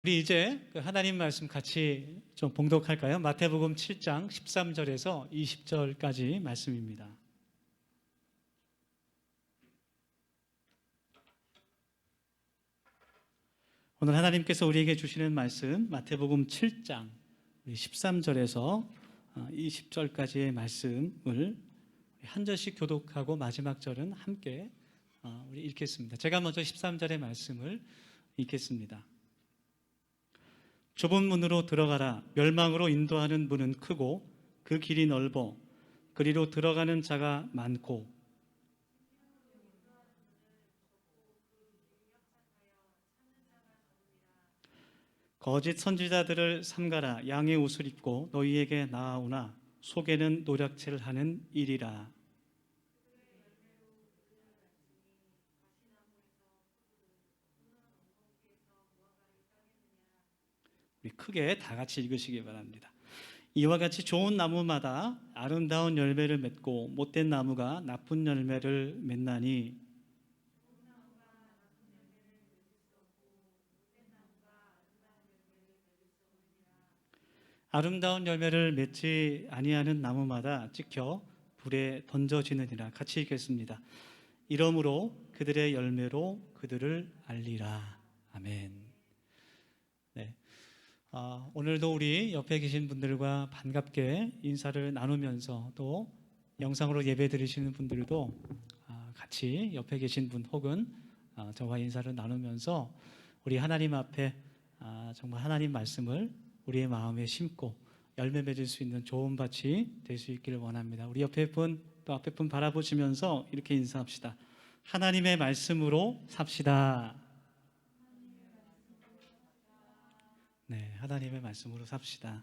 우리 이제 그 하나님 말씀 같이 좀 봉독할까요? 마태복음 7장 13절에서 20절까지 말씀입니다. 오늘 하나님께서 우리에게 주시는 말씀 마태복음 7장 13절에서 20절까지의 말씀을 한 절씩 교독하고 마지막 절은 함께 우리 읽겠습니다. 제가 먼저 13절의 말씀을 읽겠습니다. 좁은 문으로 들어가라. 멸망으로 인도하는 문은 크고 그 길이 넓어 그리로 들어가는 자가 많고 거짓 선지자들을 삼가라. 양의 옷을 입고 너희에게 나아오나 속에는 노략질을 하는 일이라. 우리 크게 다 같이 읽으시기 바랍니다. 이와 같이 좋은 나무마다 아름다운 열매를 맺고 못된 나무가 나쁜 열매를 맺나니 아름다운 열매를 맺지 아니하는 나무마다 찍혀 불에 던져지느니라. 같이 읽겠습니다. 이러므로 그들의 열매로 그들을 알리라. 아멘. 네. 오늘도 우리 옆에 계신 분들과 반갑게 인사를 나누면서 또 영상으로 예배 드리시는 분들도 같이 옆에 계신 분 혹은 저와 인사를 나누면서 우리 하나님 앞에 정말 하나님 말씀을 우리의 마음에 심고 열매 맺을 수 있는 좋은 밭이 될 수 있기를 원합니다. 우리 옆에 분 또 앞에 분 바라보시면서 이렇게 인사합시다. 하나님의 말씀으로 삽시다. 네, 하나님의 말씀으로 삽시다.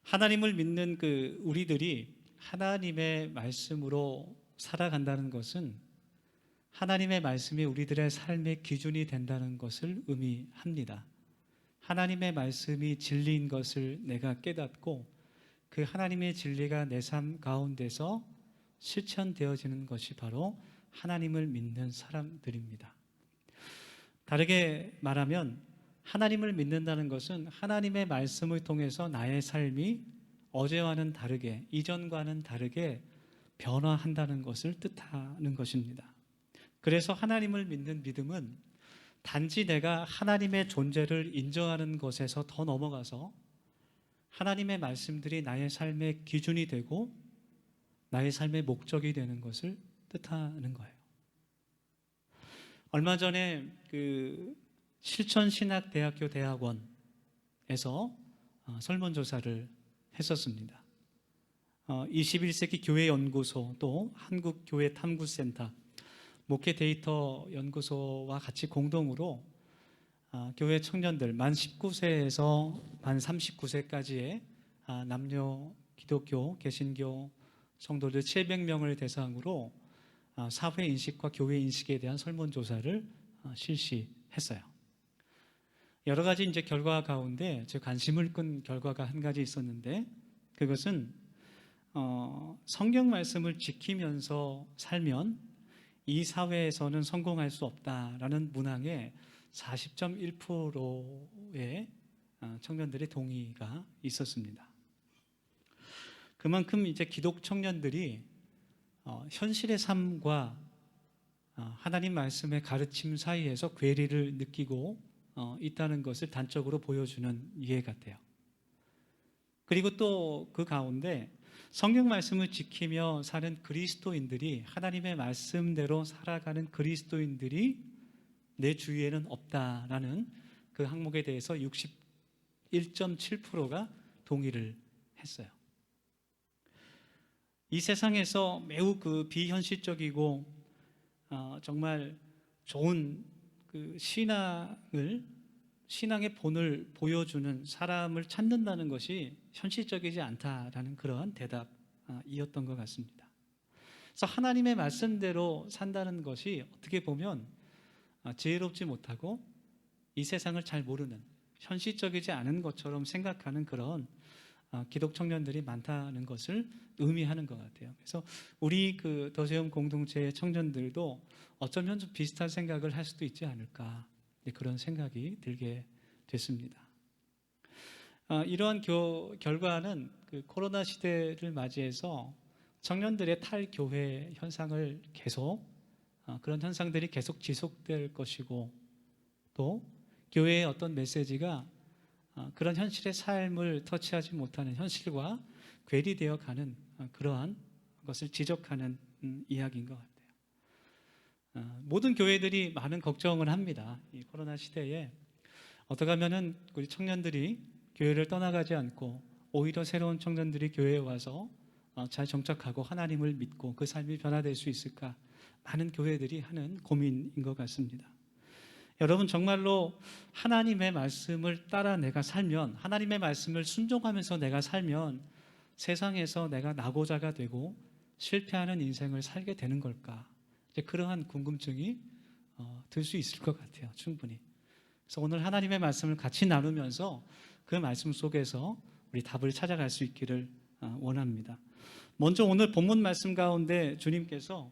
하나님을 믿는 우리들이 하나님의 말씀으로 살아간다는 것은 하나님의 말씀이 우리들의 삶의 기준이 된다는 것을 의미합니다. 하나님의 말씀이 진리인 것을 내가 깨닫고 그 하나님의 진리가 내 삶 가운데서 실천되어지는 것이 바로 하나님을 믿는 사람들입니다. 다르게 말하면 하나님을 믿는다는 것은 하나님의 말씀을 통해서 나의 삶이 어제와는 다르게, 이전과는 다르게 변화한다는 것을 뜻하는 것입니다. 그래서 하나님을 믿는 믿음은 단지 내가 하나님의 존재를 인정하는 것에서 더 넘어가서 하나님의 말씀들이 나의 삶의 기준이 되고 나의 삶의 목적이 되는 것을 뜻하는 거예요. 얼마 전에 실천신학대학교 대학원에서 설문조사를 했었습니다. 21세기 교회연구소 또 한국교회탐구센터 목회데이터 연구소와 같이 공동으로 교회 청년들 만 19세에서 만 39세까지의 남녀 기독교, 개신교 성도들 700명을 대상으로 사회인식과 교회인식에 대한 설문조사를 실시했어요. 여러 가지 이제 결과 가운데 제 관심을 끈 결과가 한 가지 있었는데 그것은 성경 말씀을 지키면서 살면 이 사회에서는 성공할 수 없다라는 문항에 40.1%의 청년들의 동의가 있었습니다. 그만큼 이제 기독 청년들이 현실의 삶과 하나님 말씀의 가르침 사이에서 괴리를 느끼고 있다는 것을 단적으로 보여주는 예 같아요. 그리고 또 그 가운데 성경 말씀을 지키며 사는 그리스도인들이 하나님의 말씀대로 살아가는 그리스도인들이 내 주위에는 없다라는 그 항목에 대해서 61.7%가 동의를 했어요. 이 세상에서 매우 비현실적이고 정말 좋은 신앙의 본을 보여주는 사람을 찾는다는 것이 현실적이지 않다라는 그런 대답이었던 것 같습니다. 그래서 하나님의 말씀대로 산다는 것이 어떻게 보면 지혜롭지 못하고 이 세상을 잘 모르는 현실적이지 않은 것처럼 생각하는 그런 기독 청년들이 많다는 것을 의미하는 것 같아요. 그래서 우리 더세움 공동체의 청년들도 어쩌면 좀 비슷한 생각을 할 수도 있지 않을까 그런 생각이 들게 됐습니다. 이러한 결과는 그 코로나 시대를 맞이해서 청년들의 탈교회 현상을 그런 현상들이 계속 지속될 것이고, 또 교회의 어떤 메시지가 그런 현실의 삶을 터치하지 못하는 현실과 괴리되어 가는 그러한 것을 지적하는 이야기인 것 같아요. 모든 교회들이 많은 걱정을 합니다. 이 코로나 시대에 어떻게 하면은 우리 청년들이 교회를 떠나가지 않고 오히려 새로운 청년들이 교회에 와서 잘 정착하고 하나님을 믿고 그 삶이 변화될 수 있을까? 많은 교회들이 하는 고민인 것 같습니다. 여러분, 정말로 하나님의 말씀을 따라 내가 살면, 하나님의 말씀을 순종하면서 내가 살면 세상에서 내가 낙오자가 되고 실패하는 인생을 살게 되는 걸까? 이제 그러한 궁금증이 들 수 있을 것 같아요. 충분히. 그래서 오늘 하나님의 말씀을 같이 나누면서 그 말씀 속에서 우리 답을 찾아갈 수 있기를 원합니다. 먼저 오늘 본문 말씀 가운데 주님께서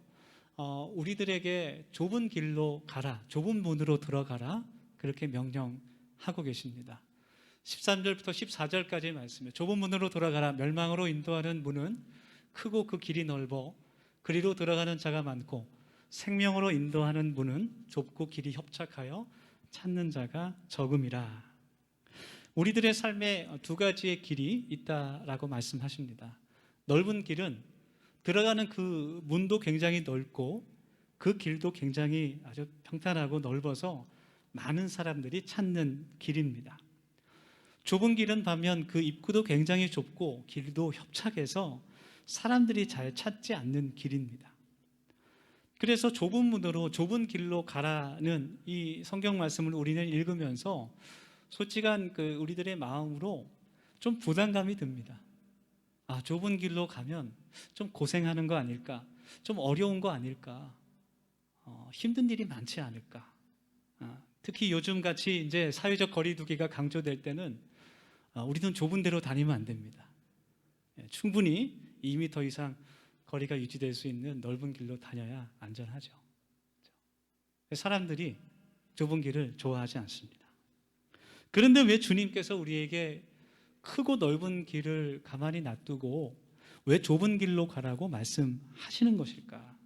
우리들에게 좁은 길로 가라, 좁은 문으로 들어가라, 그렇게 명령하고 계십니다. 13절부터 14절까지의 말씀이에요. 좁은 문으로 들어가라. 멸망으로 인도하는 문은 크고 그 길이 넓어 그리로 들어가는 자가 많고, 생명으로 인도하는 문은 좁고 길이 협착하여 찾는 자가 적음이라. 우리들의 삶에 두 가지의 길이 있다라고 말씀하십니다. 넓은 길은 들어가는 그 문도 굉장히 넓고 그 길도 굉장히 아주 평탄하고 넓어서 많은 사람들이 찾는 길입니다. 좁은 길은 반면 그 입구도 굉장히 좁고 길도 협착해서 사람들이 잘 찾지 않는 길입니다. 그래서 좁은 문으로 좁은 길로 가라는 이 성경 말씀을 우리는 읽으면서 솔직한 우리들의 마음으로 좀 부담감이 듭니다. 좁은 길로 가면 좀 고생하는 거 아닐까? 좀 어려운 거 아닐까? 힘든 일이 많지 않을까? 특히 요즘 같이 이제 사회적 거리두기가 강조될 때는 우리는 좁은 데로 다니면 안 됩니다. 충분히 2m 이상 거리가 유지될 수 있는 넓은 길로 다녀야 안전하죠. 사람들이 좁은 길을 좋아하지 않습니다. 그런데 왜 주님께서 우리에게 크고 넓은 길을 가만히 놔두고 왜 좁은 길로 가라고 말씀하시는 것일까?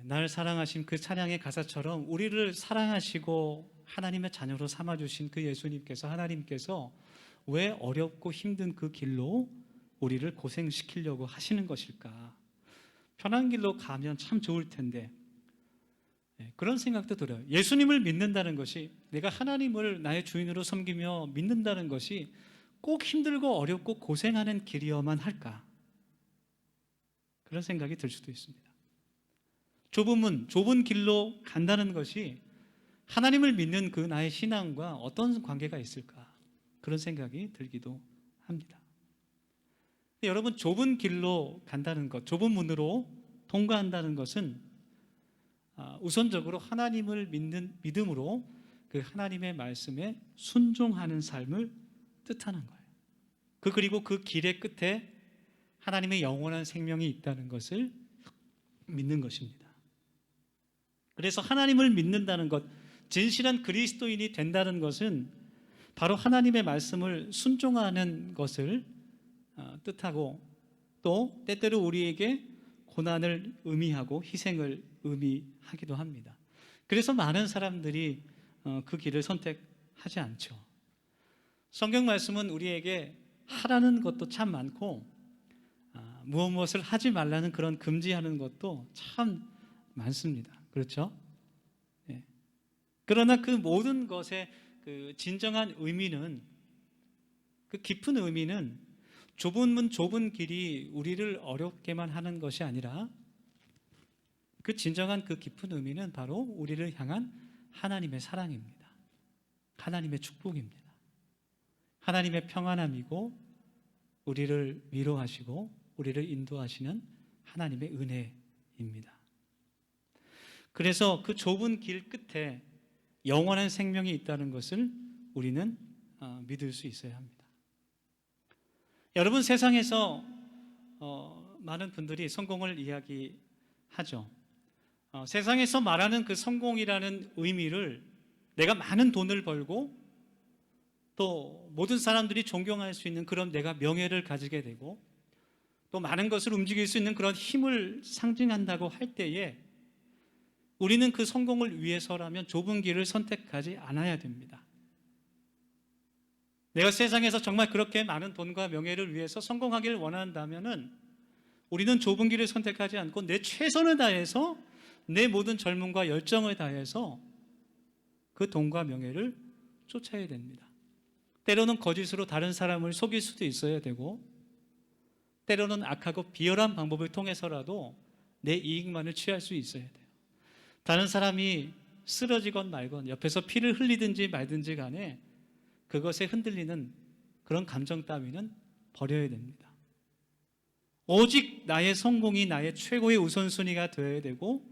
날 사랑하신 그 찬양의 가사처럼 우리를 사랑하시고 하나님의 자녀로 삼아주신 그 예수님께서, 하나님께서 왜 어렵고 힘든 그 길로 우리를 고생시키려고 하시는 것일까? 편한 길로 가면 참 좋을 텐데, 그런 생각도 들어요. 예수님을 믿는다는 것이, 내가 하나님을 나의 주인으로 섬기며 믿는다는 것이 꼭 힘들고 어렵고 고생하는 길이어만 할까? 그런 생각이 들 수도 있습니다. 좁은 문, 좁은 길로 간다는 것이 하나님을 믿는 그 나의 신앙과 어떤 관계가 있을까? 그런 생각이 들기도 합니다. 여러분, 좁은 길로 간다는 것, 좁은 문으로 통과한다는 것은 우선적으로 하나님을 믿는 믿음으로 그 하나님의 말씀에 순종하는 삶을 뜻하는 거예요. 그리고 그 길의 끝에 하나님의 영원한 생명이 있다는 것을 믿는 것입니다. 그래서 하나님을 믿는다는 것, 진실한 그리스도인이 된다는 것은 바로 하나님의 말씀을 순종하는 것을 뜻하고, 또 때때로 우리에게 고난을 의미하고 희생을 의미하기도 합니다. 그래서 많은 사람들이 그 길을 선택하지 않죠. 성경 말씀은 우리에게 하라는 것도 참 많고 무엇을 하지 말라는 그런 금지하는 것도 참 많습니다. 그렇죠? 네. 그러나 그 모든 것의 그 진정한 의미는, 그 깊은 의미는 좁은 문, 좁은 길이 우리를 어렵게만 하는 것이 아니라 그 진정한 그 깊은 의미는 바로 우리를 향한 하나님의 사랑입니다. 하나님의 축복입니다. 하나님의 평안함이고, 우리를 위로하시고 우리를 인도하시는 하나님의 은혜입니다. 그래서 그 좁은 길 끝에 영원한 생명이 있다는 것을 우리는 믿을 수 있어야 합니다. 여러분, 세상에서 많은 분들이 성공을 이야기하죠. 세상에서 말하는 그 성공이라는 의미를 내가 많은 돈을 벌고 또 모든 사람들이 존경할 수 있는 그런 내가 명예를 가지게 되고 또 많은 것을 움직일 수 있는 그런 힘을 상징한다고 할 때에 우리는 그 성공을 위해서라면 좁은 길을 선택하지 않아야 됩니다. 내가 세상에서 정말 그렇게 많은 돈과 명예를 위해서 성공하기를 원한다면은 우리는 좁은 길을 선택하지 않고 내 최선을 다해서 내 모든 젊음과 열정을 다해서 그 돈과 명예를 쫓아야 됩니다. 때로는 거짓으로 다른 사람을 속일 수도 있어야 되고 때로는 악하고 비열한 방법을 통해서라도 내 이익만을 취할 수 있어야 돼요. 다른 사람이 쓰러지건 말건 옆에서 피를 흘리든지 말든지 간에 그것에 흔들리는 그런 감정 따위는 버려야 됩니다. 오직 나의 성공이 나의 최고의 우선순위가 되어야 되고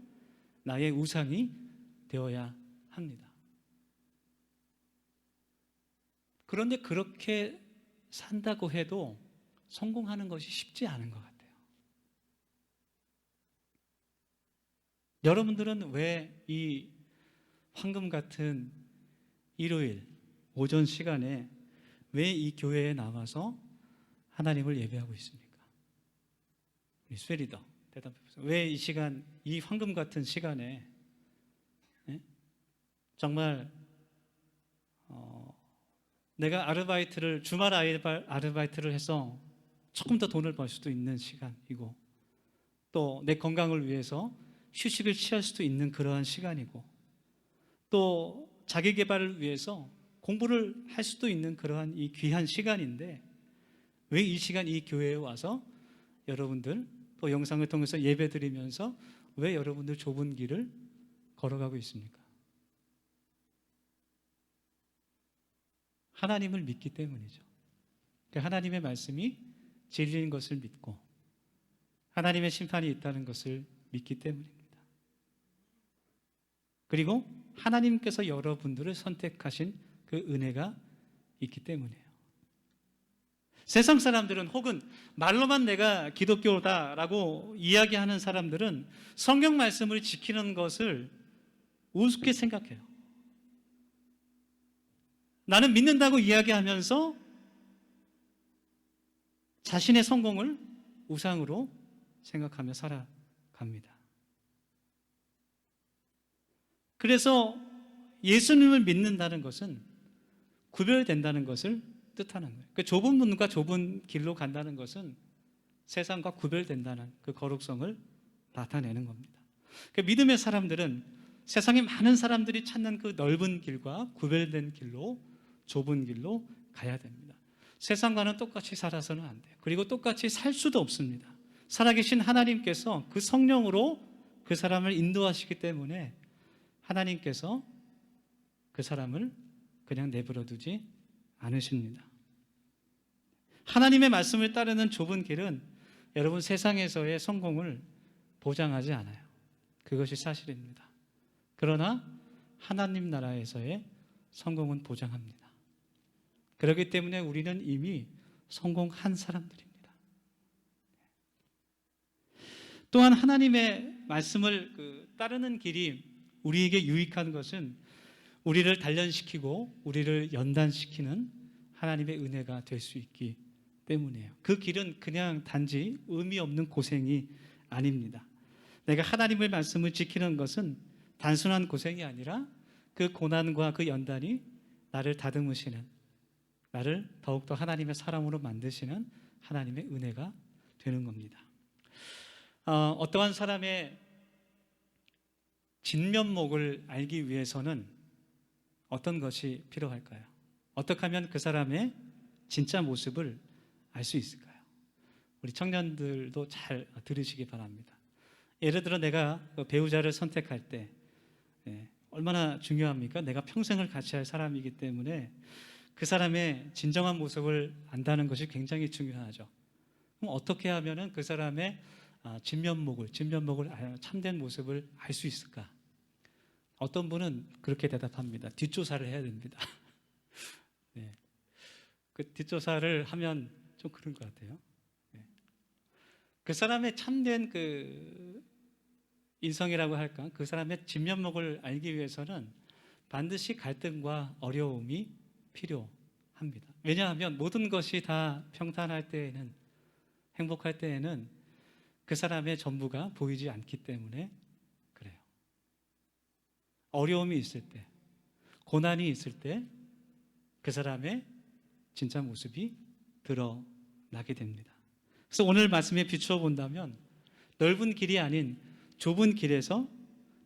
나의 우상이 되어야 합니다. 그런데 그렇게 산다고 해도 성공하는 것이 쉽지 않은 것 같아요. 여러분들은 왜 이 황금 같은 일요일 오전 시간에 왜 이 교회에 나와서 하나님을 예배하고 있습니까? 우리 쇠리더 대답해 보세요. 왜 이 시간, 이 황금 같은 시간에 정말 내가 주말 아르바이트를 해서 조금 더 돈을 벌 수도 있는 시간이고 또 내 건강을 위해서 휴식을 취할 수도 있는 그러한 시간이고 또 자기 개발을 위해서 공부를 할 수도 있는 그러한 이 귀한 시간인데 왜 이 시간 이 교회에 와서 여러분들 또 영상을 통해서 예배 드리면서 왜 여러분들 좁은 길을 걸어가고 있습니까? 하나님을 믿기 때문이죠. 하나님의 말씀이 진리인 것을 믿고 하나님의 심판이 있다는 것을 믿기 때문입니다. 그리고 하나님께서 여러분들을 선택하신 그 은혜가 있기 때문이에요. 세상 사람들은 혹은 말로만 내가 기독교다라고 이야기하는 사람들은 성경 말씀을 지키는 것을 우습게 생각해요. 나는 믿는다고 이야기하면서 자신의 성공을 우상으로 생각하며 살아갑니다. 그래서 예수님을 믿는다는 것은 구별된다는 것을 뜻하는 거예요. 그 좁은 문과 좁은 길로 간다는 것은 세상과 구별된다는 그 거룩성을 나타내는 겁니다. 그 믿음의 사람들은 세상에 많은 사람들이 찾는 그 넓은 길과 구별된 길로 좁은 길로 가야 됩니다. 세상과는 똑같이 살아서는 안 돼요. 그리고 똑같이 살 수도 없습니다. 살아계신 하나님께서 그 성령으로 그 사람을 인도하시기 때문에 하나님께서 그 사람을 그냥 내버려 두지 않으십니다. 하나님의 말씀을 따르는 좁은 길은 여러분 세상에서의 성공을 보장하지 않아요. 그것이 사실입니다. 그러나 하나님 나라에서의 성공은 보장합니다. 그렇기 때문에 우리는 이미 성공한 사람들입니다. 또한 하나님의 말씀을 따르는 길이 우리에게 유익한 것은 우리를 단련시키고 우리를 연단시키는 하나님의 은혜가 될 수 있기 때문이에요. 그 길은 그냥 단지 의미 없는 고생이 아닙니다. 내가 하나님의 말씀을 지키는 것은 단순한 고생이 아니라 그 고난과 그 연단이 나를 다듬으시는, 나를 더욱더 하나님의 사람으로 만드시는 하나님의 은혜가 되는 겁니다. 어떠한 사람의 진면목을 알기 위해서는 어떤 것이 필요할까요? 어떻게 하면 그 사람의 진짜 모습을 알 수 있을까요? 우리 청년들도 잘 들으시기 바랍니다. 예를 들어 내가 배우자를 선택할 때 얼마나 중요합니까? 내가 평생을 같이 할 사람이기 때문에 그 사람의 진정한 모습을 안다는 것이 굉장히 중요하죠. 그럼 어떻게 하면 그 사람의 진면목을 참된 모습을 알 수 있을까? 어떤 분은 그렇게 대답합니다. 뒷조사를 해야 됩니다. 네. 그 뒷조사를 하면 좀 그런 것 같아요. 네. 그 사람의 참된 그 인성이라고 할까? 그 사람의 진면목을 알기 위해서는 반드시 갈등과 어려움이 필요합니다. 왜냐하면 모든 것이 다 평탄할 때에는, 행복할 때에는 그 사람의 전부가 보이지 않기 때문에 그래요. 어려움이 있을 때, 고난이 있을 때 그 사람의 진짜 모습이 드러나게 됩니다. 그래서 오늘 말씀에 비추어 본다면 넓은 길이 아닌 좁은 길에서,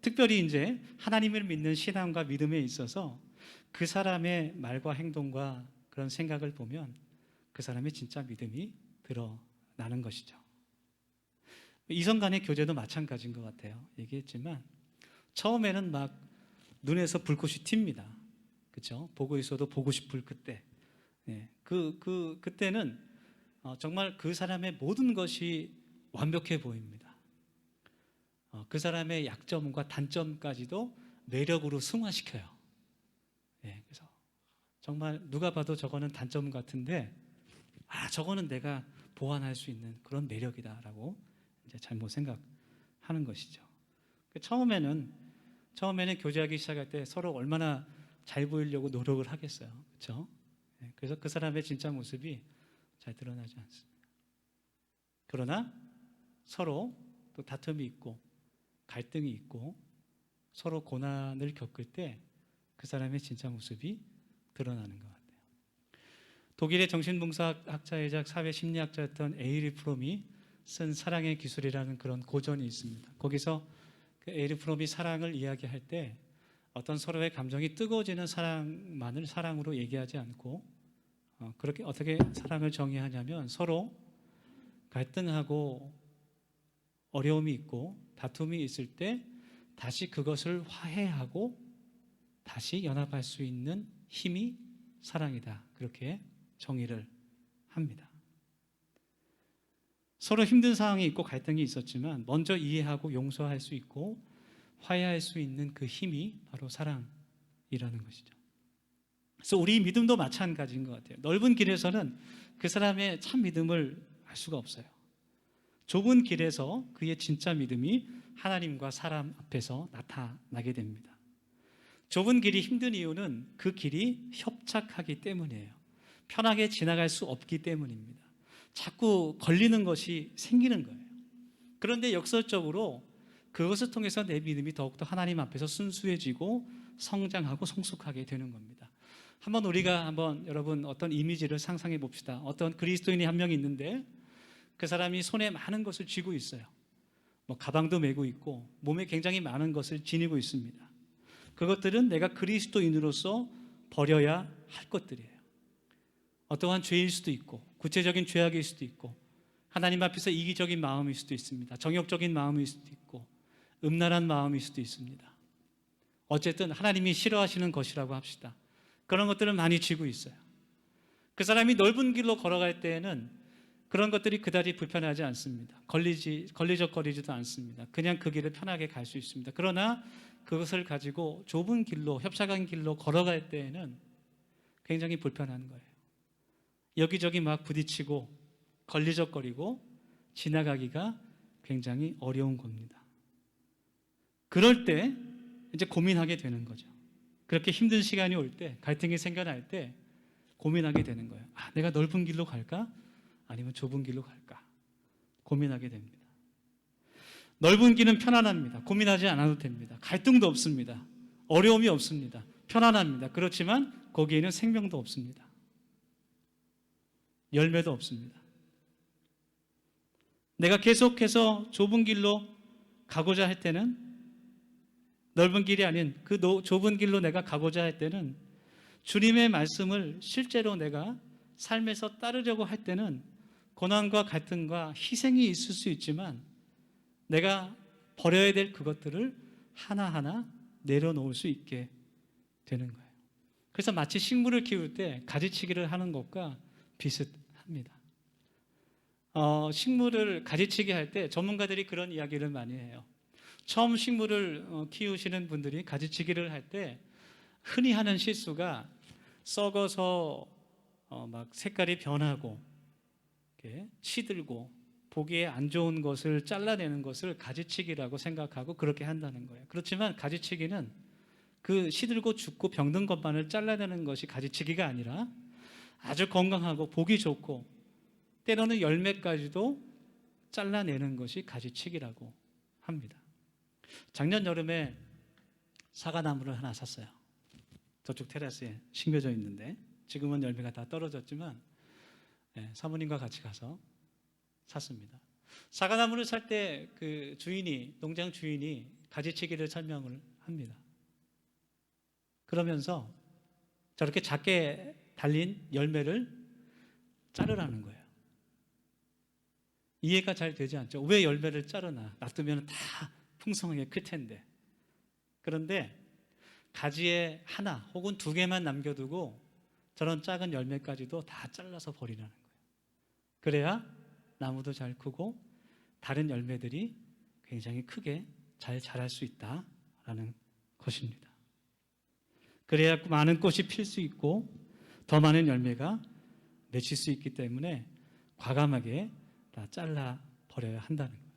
특별히 이제 하나님을 믿는 신앙과 믿음에 있어서 그 사람의 말과 행동과 그런 생각을 보면 그 사람의 진짜 믿음이 드러나는 것이죠. 이성 간의 교제도 마찬가지인 것 같아요. 얘기했지만 처음에는 막 눈에서 불꽃이 튑니다. 그렇죠? 보고 있어도 보고 싶을 그때. 그때는 정말 그 사람의 모든 것이 완벽해 보입니다. 그 사람의 약점과 단점까지도 매력으로 승화시켜요. 그래서 정말 누가 봐도 저거는 단점 같은데, 저거는 내가 보완할 수 있는 그런 매력이다라고 이제 잘못 생각하는 것이죠. 처음에는 교제하기 시작할 때 서로 얼마나 잘 보이려고 노력을 하겠어요. 그렇죠? 그래서 그 사람의 진짜 모습이 잘 드러나지 않습니다. 그러나 서로 또 다툼이 있고 갈등이 있고 서로 고난을 겪을 때 그 사람의 진짜 모습이 드러나는 것 같아요. 독일의 정신분석학자이자 사회심리학자였던 에이리 프롬이 쓴 사랑의 기술이라는 그런 고전이 있습니다. 거기서 그 에이리 프롬이 사랑을 이야기할 때 어떤 서로의 감정이 뜨거워지는 사랑만을 사랑으로 얘기하지 않고 그렇게 어떻게 사랑을 정의하냐면 서로 갈등하고 어려움이 있고 다툼이 있을 때 다시 그것을 화해하고 다시 연합할 수 있는 힘이 사랑이다. 그렇게 정의를 합니다. 서로 힘든 상황이 있고 갈등이 있었지만 먼저 이해하고 용서할 수 있고 화해할 수 있는 그 힘이 바로 사랑이라는 것이죠. 그래서 우리 믿음도 마찬가지인 것 같아요. 넓은 길에서는 그 사람의 참 믿음을 알 수가 없어요. 좁은 길에서 그의 진짜 믿음이 하나님과 사람 앞에서 나타나게 됩니다. 좁은 길이 힘든 이유는 그 길이 협착하기 때문이에요. 편하게 지나갈 수 없기 때문입니다. 자꾸 걸리는 것이 생기는 거예요. 그런데 역설적으로 그것을 통해서 내 믿음이 더욱더 하나님 앞에서 순수해지고 성장하고 성숙하게 되는 겁니다. 우리가 여러분 어떤 이미지를 상상해 봅시다. 어떤 그리스도인이 한 명 있는데 그 사람이 손에 많은 것을 쥐고 있어요. 가방도 메고 있고 몸에 굉장히 많은 것을 지니고 있습니다. 그것들은 내가 그리스도인으로서 버려야 할 것들이에요. 어떠한 죄일 수도 있고 구체적인 죄악일 수도 있고 하나님 앞에서 이기적인 마음일 수도 있습니다. 정욕적인 마음일 수도 있고 음란한 마음일 수도 있습니다. 어쨌든 하나님이 싫어하시는 것이라고 합시다. 그런 것들을 많이 쥐고 있어요. 그 사람이 넓은 길로 걸어갈 때에는 그런 것들이 그다지 불편하지 않습니다. 걸리적거리지도 않습니다. 그냥 그 길을 편하게 갈 수 있습니다. 그러나 그것을 가지고 좁은 길로, 협착한 길로 걸어갈 때에는 굉장히 불편한 거예요. 여기저기 막 부딪히고 걸리적거리고 지나가기가 굉장히 어려운 겁니다. 그럴 때 이제 고민하게 되는 거죠. 그렇게 힘든 시간이 올 때, 갈등이 생겨날 때 고민하게 되는 거예요. 내가 넓은 길로 갈까? 아니면 좁은 길로 갈까? 고민하게 됩니다. 넓은 길은 편안합니다. 고민하지 않아도 됩니다. 갈등도 없습니다. 어려움이 없습니다. 편안합니다. 그렇지만 거기에는 생명도 없습니다. 열매도 없습니다. 내가 계속해서 좁은 길로 가고자 할 때는, 넓은 길이 아닌 그 좁은 길로 내가 가고자 할 때는 주님의 말씀을 실제로 내가 삶에서 따르려고 할 때는 고난과 갈등과 희생이 있을 수 있지만 내가 버려야 될 그것들을 하나하나 내려놓을 수 있게 되는 거예요. 그래서 마치 식물을 키울 때 가지치기를 하는 것과 비슷합니다. 식물을 가지치기 할 때 전문가들이 그런 이야기를 많이 해요. 처음 식물을 키우시는 분들이 가지치기를 할 때 흔히 하는 실수가 썩어서 막 색깔이 변하고 시들고 보기에 안 좋은 것을 잘라내는 것을 가지치기라고 생각하고 그렇게 한다는 거예요. 그렇지만 가지치기는 그 시들고 죽고 병든 것만을 잘라내는 것이 가지치기가 아니라 아주 건강하고 보기 좋고 때로는 열매까지도 잘라내는 것이 가지치기라고 합니다. 작년 여름에 사과나무를 하나 샀어요. 저쪽 테라스에 심겨져 있는데 지금은 열매가 다 떨어졌지만 사모님과 같이 가서 샀습니다. 사과나무를 살 때 그 주인이, 농장 주인이 가지치기를 설명을 합니다. 그러면서 저렇게 작게 달린 열매를 자르라는 거예요. 이해가 잘 되지 않죠? 왜 열매를 자르나? 놔두면 다 풍성하게 클 텐데. 그런데 가지에 하나 혹은 두 개만 남겨두고 저런 작은 열매까지도 다 잘라서 버리라는 거예요. 그래야 나무도 잘 크고 다른 열매들이 굉장히 크게 잘 자랄 수 있다라는 것입니다. 그래야 많은 꽃이 필 수 있고 더 많은 열매가 맺힐 수 있기 때문에 과감하게 다 잘라 버려야 한다는 거예요.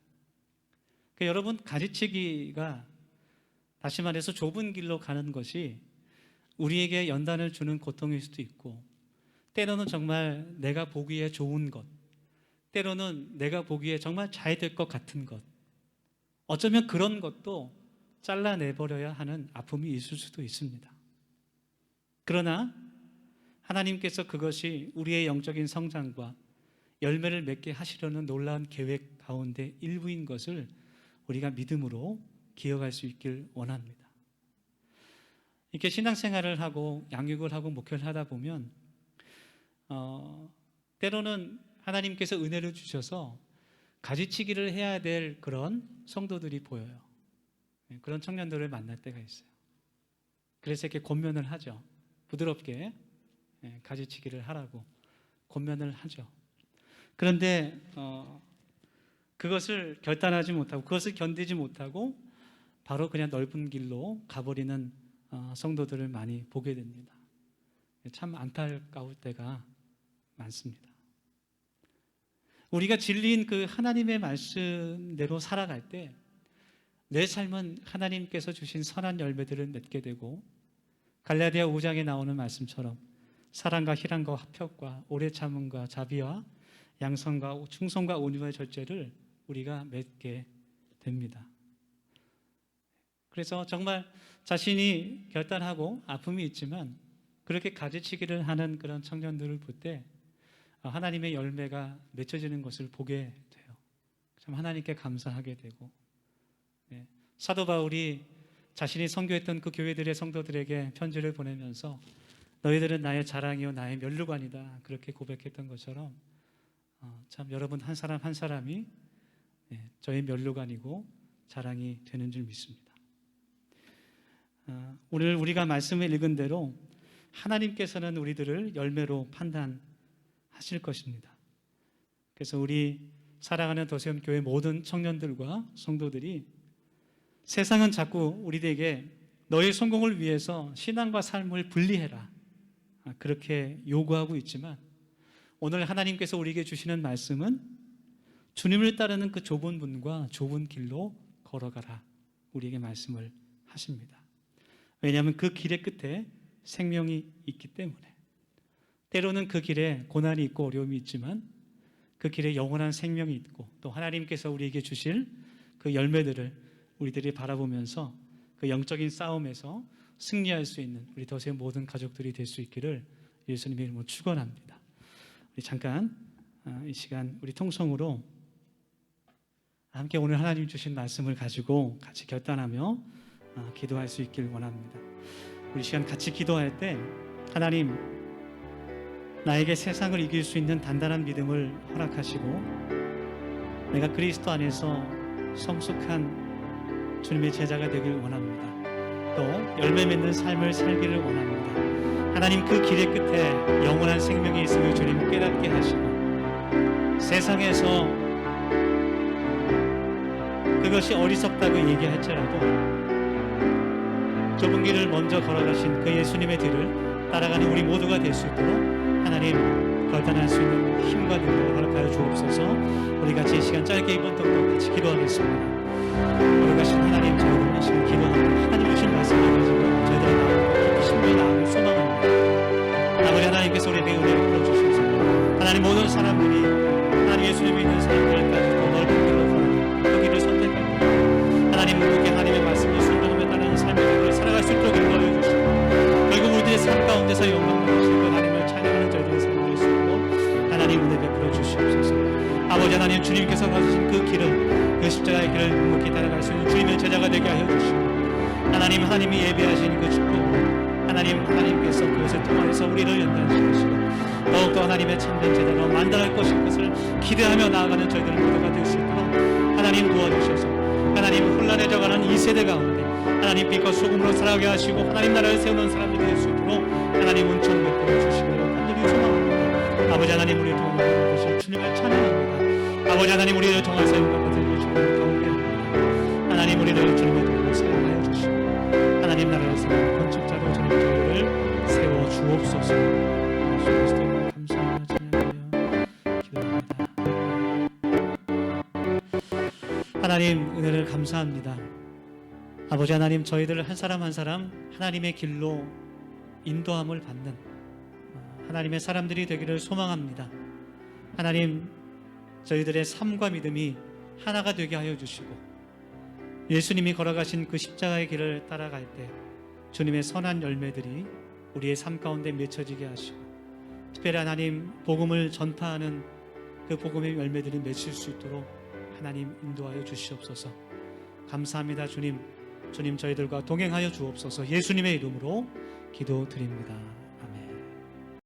그러니까 여러분, 가지치기가 다시 말해서 좁은 길로 가는 것이 우리에게 연단을 주는 고통일 수도 있고, 때로는 정말 내가 보기에 좋은 것, 때로는 내가 보기에 정말 잘 될 것 같은 것, 어쩌면 그런 것도 잘라내버려야 하는 아픔이 있을 수도 있습니다. 그러나 하나님께서 그것이 우리의 영적인 성장과 열매를 맺게 하시려는 놀라운 계획 가운데 일부인 것을 우리가 믿음으로 기억할 수 있길 원합니다. 이렇게 신앙생활을 하고 양육을 하고 목회를 하다 보면 때로는 하나님께서 은혜를 주셔서 가지치기를 해야 될 그런 성도들이 보여요. 그런 청년들을 만날 때가 있어요. 그래서 이렇게 권면을 하죠. 부드럽게 가지치기를 하라고 권면을 하죠. 그런데 그것을 결단하지 못하고 그것을 견디지 못하고 바로 그냥 넓은 길로 가버리는 성도들을 많이 보게 됩니다. 참 안타까울 때가 많습니다. 우리가 진리인 그 하나님의 말씀대로 살아갈 때 내 삶은 하나님께서 주신 선한 열매들을 맺게 되고, 갈라디아 5장에 나오는 말씀처럼 사랑과 희랑과 화평과 오래 참음과 자비와 양선과 충성과 온유와 절제를 우리가 맺게 됩니다. 그래서 정말 자신이 결단하고 아픔이 있지만 그렇게 가지치기를 하는 그런 청년들을 볼 때 하나님의 열매가 맺혀지는 것을 보게 돼요. 참 하나님께 감사하게 되고, 사도 바울이 자신이 선교했던 그 교회들의 성도들에게 편지를 보내면서 너희들은 나의 자랑이요 나의 면류관이다, 그렇게 고백했던 것처럼 참 여러분 한 사람 한 사람이 저의 면류관이고 자랑이 되는 줄 믿습니다. 오늘 우리가 말씀을 읽은 대로 하나님께서는 우리들을 열매로 판단하실 것입니다. 그래서 우리 사랑하는 도세움 교회 모든 청년들과 성도들이 세상은 자꾸 우리에게 너의 성공을 위해서 신앙과 삶을 분리해라, 그렇게 요구하고 있지만 오늘 하나님께서 우리에게 주시는 말씀은 주님을 따르는 그 좁은 문과 좁은 길로 걸어가라, 우리에게 말씀을 하십니다. 왜냐하면 그 길의 끝에 생명이 있기 때문에. 때로는 그 길에 고난이 있고 어려움이 있지만 그 길에 영원한 생명이 있고 또 하나님께서 우리에게 주실 그 열매들을 우리들이 바라보면서 그 영적인 싸움에서 승리할 수 있는 우리 더세움 모든 가족들이 될 수 있기를 예수님의 이름으로 축원합니다. 우리 잠깐 이 시간 우리 통성으로 함께 오늘 하나님 주신 말씀을 가지고 같이 결단하며 기도할 수 있길 원합니다. 우리 시간 같이 기도할 때 하나님, 나에게 세상을 이길 수 있는 단단한 믿음을 허락하시고 내가 그리스도 안에서 성숙한 주님의 제자가 되길 원합니다. 또 열매 맺는 삶을 살기를 원합니다. 하나님, 그 길의 끝에 영원한 생명이 있음을 주님 깨닫게 하시고 세상에서 그것이 어리석다고 얘기할지라도 좁은 길을 먼저 걸어가신 그 예수님의 뒤를 따라가는 우리 모두가 될 수 있도록 하나님 결단할 수 있는 힘과 능력을 허락하여 주옵소서. 우리 같이 이 시간 짧게 이번 떡도 같이 기도하겠습니다. 거룩하신 하나님, 저희들 이 시간 기도하고 하나님 주신 말씀을 가지고 저희들의 마음을 깊이 심겨 나가는 소망합니다. 아버지 하나님께서 우리에게 은혜를 풀어주셔서 하나님 모든 사람들이 하나님 예수님을 믿는 사람들까지 더 넓은 길로 걸어가는 그 길을 선택하고 하나님 묵묵히 하나님의 말씀을 순종하며 따르는 삶의 길을 살아갈 수 있도록 인도하여 주시고 결국 우리들의 삶 가운데서 영광 받으실 그 하나님을 찬양하는 저희들의 삶을 될 수 있도록 하나님 은혜 베풀어 주시옵소서. 아버지 하나님, 주님께서 가주신 그 길을, 그 십자가의 길을 묵묵히 따라갈 수 있는 주님의 제자가 되게 하여 주시고 하나님, 하나님이 예배하신 그 축복으로 하나님께서 그것을 통하여서 우리를 연단시키시고 더욱더 하나님의 참된 제자로 만들어갈 것일 것을 기대하며 나아가는 저희들 모두가 될 수 있도록 하나님 도와주셔서 하나님 혼란해져가는 이 세대 가운데 하나님 빛과 소금으로 살아가게 하시고 하나님 나라를 세우는 사람들이 될 수 있도록 하나님 은총 베풀어 주시기를 간절히 소망합니다. 아버지 하나님, 우리 도움을 주실 주님을 찬양합니다. 아버지 하나님, 우리를 정할 사용과 받을 주님을 경배합니다. 하나님, 우리를 주님의 도움을 사용하여 주시고 하나님 나라를 세우는 건축자로 저희를 세워 주옵소서. 예수 그리스도의 감사하며 찬양하며 기도합니다. 하나님, 은혜를 감사합니다. 아버지 하나님, 저희들 한 사람 한 사람 하나님의 길로 인도함을 받는 하나님의 사람들이 되기를 소망합니다. 하나님, 저희들의 삶과 믿음이 하나가 되게 하여 주시고 예수님이 걸어가신 그 십자가의 길을 따라갈 때 주님의 선한 열매들이 우리의 삶 가운데 맺혀지게 하시고 특별히 하나님 복음을 전파하는 그 복음의 열매들이 맺힐 수 있도록 하나님 인도하여 주시옵소서. 감사합니다. 주님 저희들과 동행하여 주옵소서. 예수님의 이름으로 기도드립니다.